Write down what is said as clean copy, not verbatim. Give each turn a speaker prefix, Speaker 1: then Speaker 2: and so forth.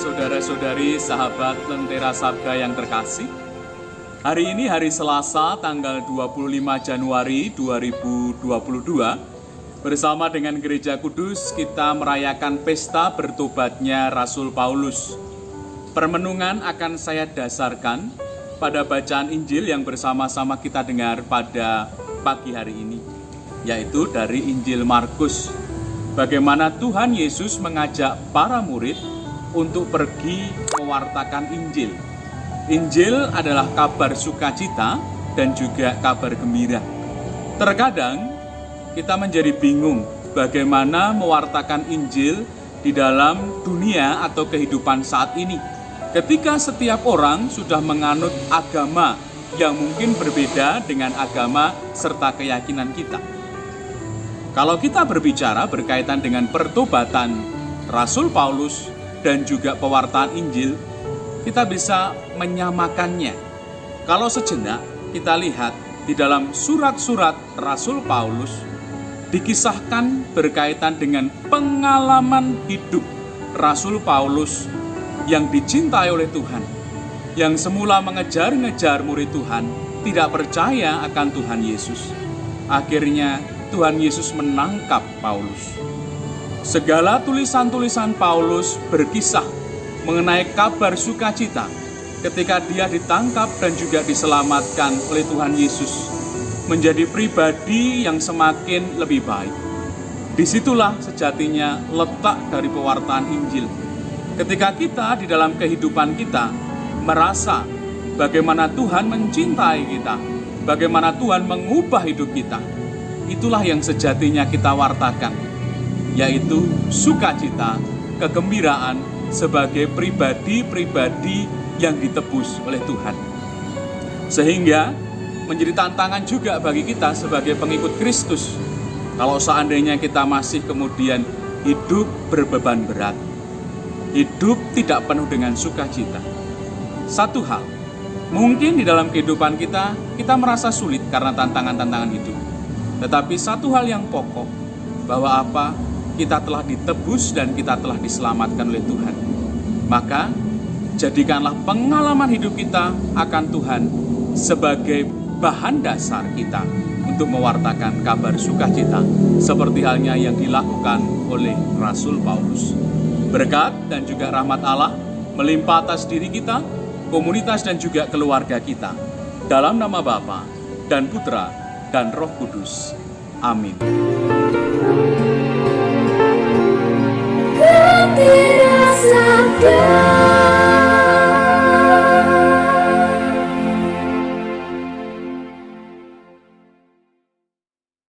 Speaker 1: Saudara-saudari, sahabat Lentera Sabda yang terkasih, hari ini hari Selasa tanggal 25 Januari 2022, bersama dengan Gereja Kudus kita merayakan pesta bertobatnya Rasul Paulus. Permenungan akan saya dasarkan pada bacaan Injil yang bersama-sama kita dengar pada pagi hari ini, yaitu dari Injil Markus. Bagaimana Tuhan Yesus mengajak para murid untuk pergi mewartakan Injil. Injil adalah kabar sukacita dan juga kabar gembira. Terkadang kita menjadi bingung bagaimana mewartakan Injil di dalam dunia atau kehidupan saat ini. Ketika setiap orang sudah menganut agama yang mungkin berbeda dengan agama serta keyakinan kita. Kalau kita berbicara berkaitan dengan pertobatan Rasul Paulus dan juga pewartaan Injil, kita bisa menyamakannya. Kalau sejenak kita lihat di dalam surat-surat Rasul Paulus, dikisahkan berkaitan dengan pengalaman hidup Rasul Paulus yang dicintai oleh Tuhan, yang semula mengejar-ngejar murid Tuhan, tidak percaya akan Tuhan Yesus. Akhirnya Tuhan Yesus menangkap Paulus. Segala tulisan-tulisan Paulus berkisah mengenai kabar sukacita ketika dia ditangkap dan juga diselamatkan oleh Tuhan Yesus, menjadi pribadi yang semakin lebih baik. Disitulah sejatinya letak dari pewartaan Injil. Ketika kita di dalam kehidupan kita merasa bagaimana Tuhan mencintai kita, bagaimana Tuhan mengubah hidup kita, itulah yang sejatinya kita wartakan, yaitu sukacita, kegembiraan sebagai pribadi-pribadi yang ditebus oleh Tuhan. Sehingga menjadi tantangan juga bagi kita sebagai pengikut Kristus. Kalau seandainya kita masih kemudian hidup berbeban berat, hidup tidak penuh dengan sukacita. Satu hal, mungkin di dalam kehidupan kita merasa sulit karena tantangan-tantangan hidup. Tetapi satu hal yang pokok, bahwa apa? Kita telah ditebus dan kita telah diselamatkan oleh Tuhan. Maka, jadikanlah pengalaman hidup kita akan Tuhan sebagai bahan dasar kita untuk mewartakan kabar sukacita, seperti halnya yang dilakukan oleh Rasul Paulus. Berkat dan juga rahmat Allah melimpah atas diri kita, komunitas dan juga keluarga kita. Dalam nama Bapa dan Putra dan Roh Kudus. Amin.
Speaker 2: Lentera Sabda.